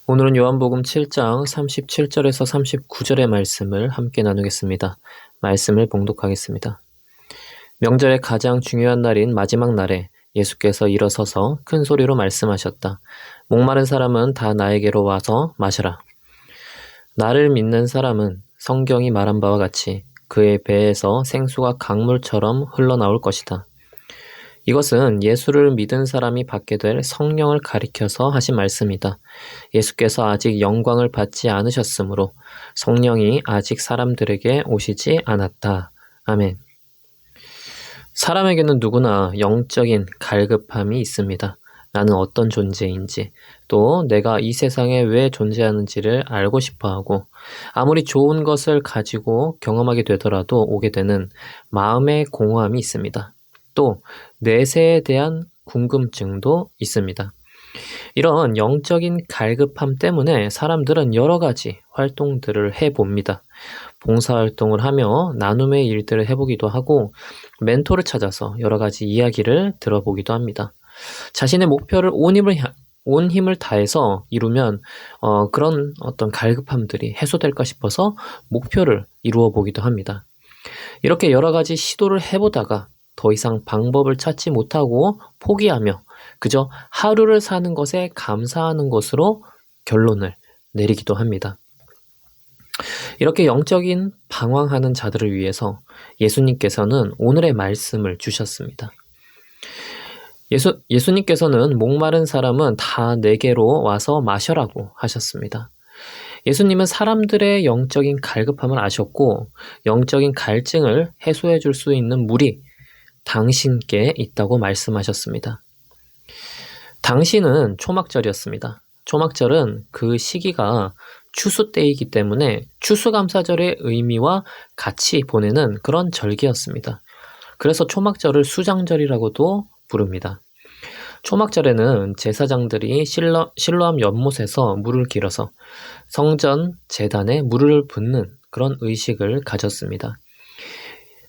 오늘은 요한복음 7장 37절에서 39절의 말씀을 함께 나누겠습니다. 말씀을 봉독하겠습니다. 명절의 가장 중요한 날인 마지막 날에 예수께서 일어서서 큰 소리로 말씀하셨다. 목마른 사람은 다 나에게로 와서 마셔라. 나를 믿는 사람은 성경이 말한 바와 같이 그의 배에서 생수가 강물처럼 흘러나올 것이다. 이것은 예수를 믿은 사람이 받게 될 성령을 가리켜서 하신 말씀이다. 예수께서 아직 영광을 받지 않으셨으므로 성령이 아직 사람들에게 오시지 않았다. 아멘. 사람에게는 누구나 영적인 갈급함이 있습니다. 나는 어떤 존재인지, 또 내가 이 세상에 왜 존재하는지를 알고 싶어 하고, 아무리 좋은 것을 가지고 경험하게 되더라도 오게 되는 마음의 공허함이 있습니다. 또 내세에 대한 궁금증도 있습니다. 이런 영적인 갈급함 때문에 사람들은 여러 가지 활동들을 해봅니다. 봉사활동을 하며 나눔의 일들을 해보기도 하고 멘토를 찾아서 여러 가지 이야기를 들어보기도 합니다. 자신의 목표를 온 힘을 다해서 이루면 그런 어떤 갈급함들이 해소될까 싶어서 목표를 이루어 보기도 합니다. 이렇게 여러 가지 시도를 해보다가 더 이상 방법을 찾지 못하고 포기하며 그저 하루를 사는 것에 감사하는 것으로 결론을 내리기도 합니다. 이렇게 영적인 방황하는 자들을 위해서 예수님께서는 오늘의 말씀을 주셨습니다. 예수님께서는 목마른 사람은 다 내게로 와서 마셔라고 하셨습니다. 예수님은 사람들의 영적인 갈급함을 아셨고 영적인 갈증을 해소해 줄 수 있는 물이 당신께 있다고 말씀하셨습니다. 당신은 초막절이었습니다. 초막절은 그 시기가 추수 때이기 때문에 추수감사절의 의미와 같이 보내는 그런 절기였습니다. 그래서 초막절을 수장절이라고도 부릅니다. 초막절에는 제사장들이 실로암 연못에서 물을 길어서 성전 제단에 물을 붓는 그런 의식을 가졌습니다.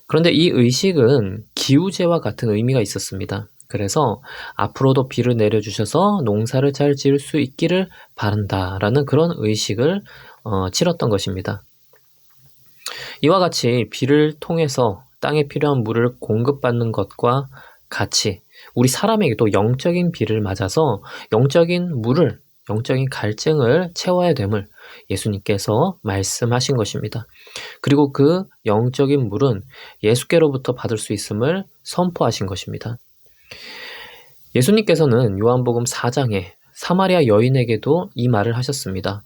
그런데 이 의식은 기우제와 같은 의미가 있었습니다. 그래서 앞으로도 비를 내려주셔서 농사를 잘 지을 수 있기를 바란다라는 그런 의식을 치렀던 것입니다. 이와 같이 비를 통해서 땅에 필요한 물을 공급받는 것과 같이 우리 사람에게도 영적인 비를 맞아서 영적인 물을, 영적인 갈증을 채워야 됨을 예수님께서 말씀하신 것입니다. 그리고 그 영적인 물은 예수께로부터 받을 수 있음을 선포하신 것입니다. 예수님께서는 요한복음 4장에 사마리아 여인에게도 이 말을 하셨습니다.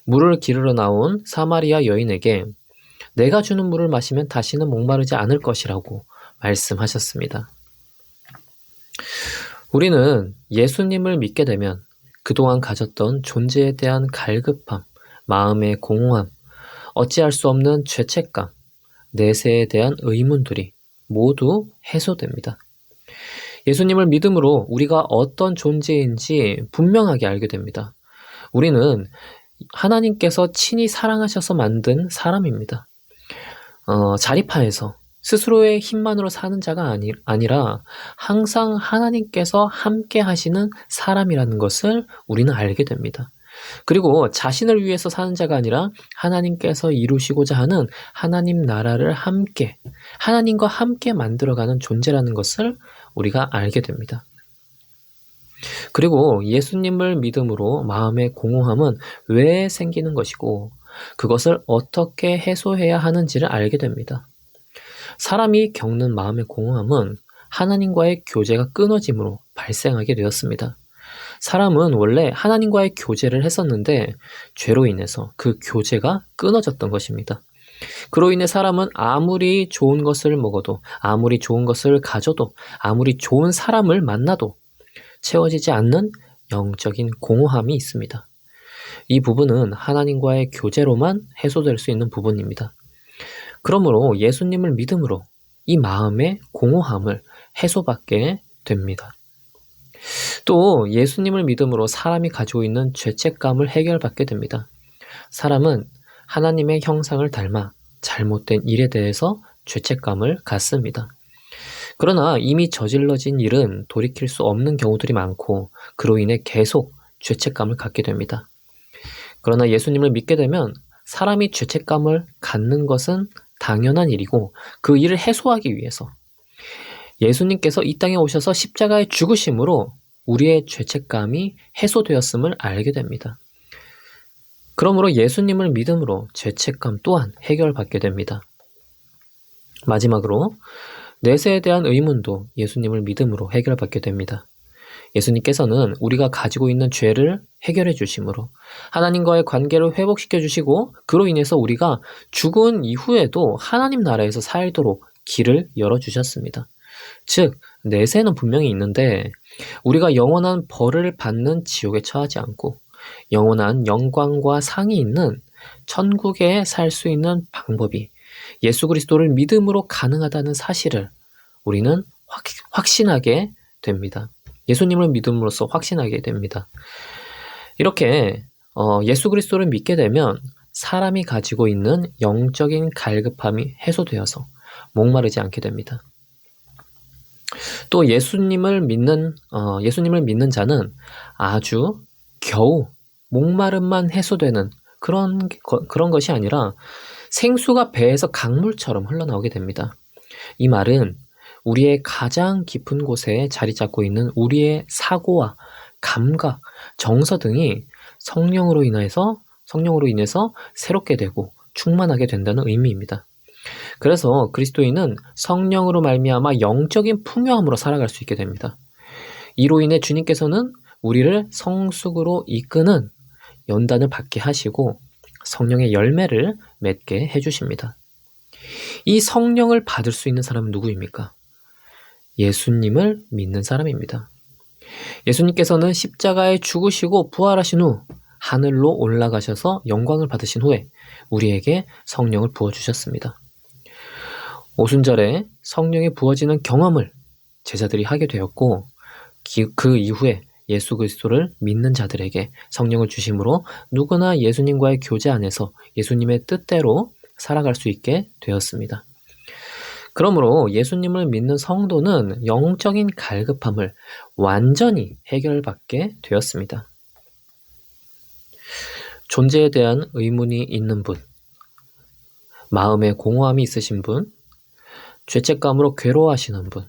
물을 기르러 나온 사마리아 여인에게 내가 주는 물을 마시면 다시는 목마르지 않을 것이라고 말씀하셨습니다. 우리는 예수님을 믿게 되면 그동안 가졌던 존재에 대한 갈급함, 마음의 공허함, 어찌할 수 없는 죄책감, 내세에 대한 의문들이 모두 해소됩니다. 예수님을 믿음으로 우리가 어떤 존재인지 분명하게 알게 됩니다. 우리는 하나님께서 친히 사랑하셔서 만든 사람입니다. 자립하에서 스스로의 힘만으로 사는 자가 아니라 항상 하나님께서 함께 하시는 사람이라는 것을 우리는 알게 됩니다. 그리고 자신을 위해서 사는 자가 아니라 하나님께서 이루시고자 하는 하나님 나라를 하나님과 함께 만들어가는 존재라는 것을 우리가 알게 됩니다. 그리고 예수님을 믿음으로 마음의 공허함은 왜 생기는 것이고 그것을 어떻게 해소해야 하는지를 알게 됩니다. 사람이 겪는 마음의 공허함은 하나님과의 교제가 끊어짐으로 발생하게 되었습니다. 사람은 원래 하나님과의 교제를 했었는데 죄로 인해서 그 교제가 끊어졌던 것입니다. 그로 인해 사람은 아무리 좋은 것을 먹어도, 아무리 좋은 것을 가져도, 아무리 좋은 사람을 만나도 채워지지 않는 영적인 공허함이 있습니다. 이 부분은 하나님과의 교제로만 해소될 수 있는 부분입니다. 그러므로 예수님을 믿음으로 이 마음의 공허함을 해소받게 됩니다. 또 예수님을 믿음으로 사람이 가지고 있는 죄책감을 해결받게 됩니다. 사람은 하나님의 형상을 닮아 잘못된 일에 대해서 죄책감을 갖습니다. 그러나 이미 저질러진 일은 돌이킬 수 없는 경우들이 많고 그로 인해 계속 죄책감을 갖게 됩니다. 그러나 예수님을 믿게 되면 사람이 죄책감을 갖는 것은 당연한 일이고 그 일을 해소하기 위해서 예수님께서 이 땅에 오셔서 십자가에 죽으심으로 우리의 죄책감이 해소되었음을 알게 됩니다. 그러므로 예수님을 믿음으로 죄책감 또한 해결받게 됩니다. 마지막으로 내세에 대한 의문도 예수님을 믿음으로 해결받게 됩니다. 예수님께서는 우리가 가지고 있는 죄를 해결해 주심으로 하나님과의 관계를 회복시켜 주시고 그로 인해서 우리가 죽은 이후에도 하나님 나라에서 살도록 길을 열어주셨습니다. 즉, 내세는 분명히 있는데 우리가 영원한 벌을 받는 지옥에 처하지 않고 영원한 영광과 상이 있는 천국에 살 수 있는 방법이 예수 그리스도를 믿음으로 가능하다는 사실을 우리는 확신하게 됩니다. 예수님을 믿음으로써 확신하게 됩니다. 이렇게 예수 그리스도를 믿게 되면 사람이 가지고 있는 영적인 갈급함이 해소되어서 목마르지 않게 됩니다. 또 예수님을 믿는 자는 아주 겨우 목마름만 해소되는 그런 것이 아니라 생수가 배에서 강물처럼 흘러나오게 됩니다. 이 말은 우리의 가장 깊은 곳에 자리 잡고 있는 우리의 사고와 감각, 정서 등이 성령으로 인해서 새롭게 되고 충만하게 된다는 의미입니다. 그래서 그리스도인은 성령으로 말미암아 영적인 풍요함으로 살아갈 수 있게 됩니다. 이로 인해 주님께서는 우리를 성숙으로 이끄는 연단을 받게 하시고 성령의 열매를 맺게 해주십니다. 이 성령을 받을 수 있는 사람은 누구입니까? 예수님을 믿는 사람입니다. 예수님께서는 십자가에 죽으시고 부활하신 후 하늘로 올라가셔서 영광을 받으신 후에 우리에게 성령을 부어주셨습니다. 오순절에 성령이 부어지는 경험을 제자들이 하게 되었고 그 이후에 예수 그리스도를 믿는 자들에게 성령을 주심으로 누구나 예수님과의 교제 안에서 예수님의 뜻대로 살아갈 수 있게 되었습니다. 그러므로 예수님을 믿는 성도는 영적인 갈급함을 완전히 해결받게 되었습니다. 존재에 대한 의문이 있는 분, 마음에 공허함이 있으신 분, 죄책감으로 괴로워하시는 분,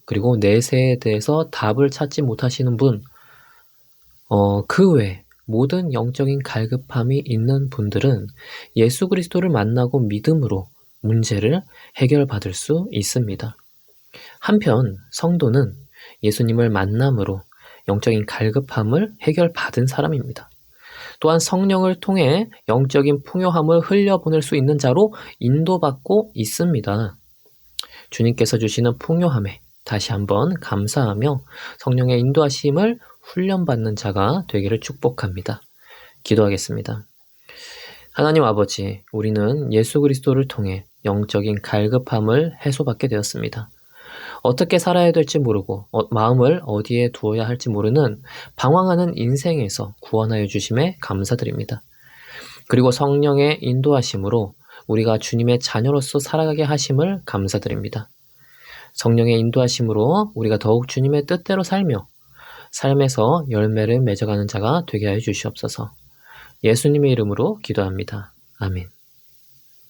그리고 내세에 대해서 답을 찾지 못하시는 분, 그 외 모든 영적인 갈급함이 있는 분들은 예수 그리스도를 만나고 믿음으로 문제를 해결받을 수 있습니다. 한편 성도는 예수님을 만남으로 영적인 갈급함을 해결받은 사람입니다. 또한 성령을 통해 영적인 풍요함을 흘려보낼 수 있는 자로 인도받고 있습니다. 주님께서 주시는 풍요함에 다시 한번 감사하며 성령의 인도하심을 훈련받는 자가 되기를 축복합니다. 기도하겠습니다. 하나님 아버지, 우리는 예수 그리스도를 통해 영적인 갈급함을 해소받게 되었습니다. 어떻게 살아야 될지 모르고 마음을 어디에 두어야 할지 모르는 방황하는 인생에서 구원하여 주심에 감사드립니다. 그리고 성령의 인도하심으로 우리가 주님의 자녀로서 살아가게 하심을 감사드립니다. 성령의 인도하심으로 우리가 더욱 주님의 뜻대로 살며 삶에서 열매를 맺어가는 자가 되게 하여 주시옵소서. 예수님의 이름으로 기도합니다. 아멘.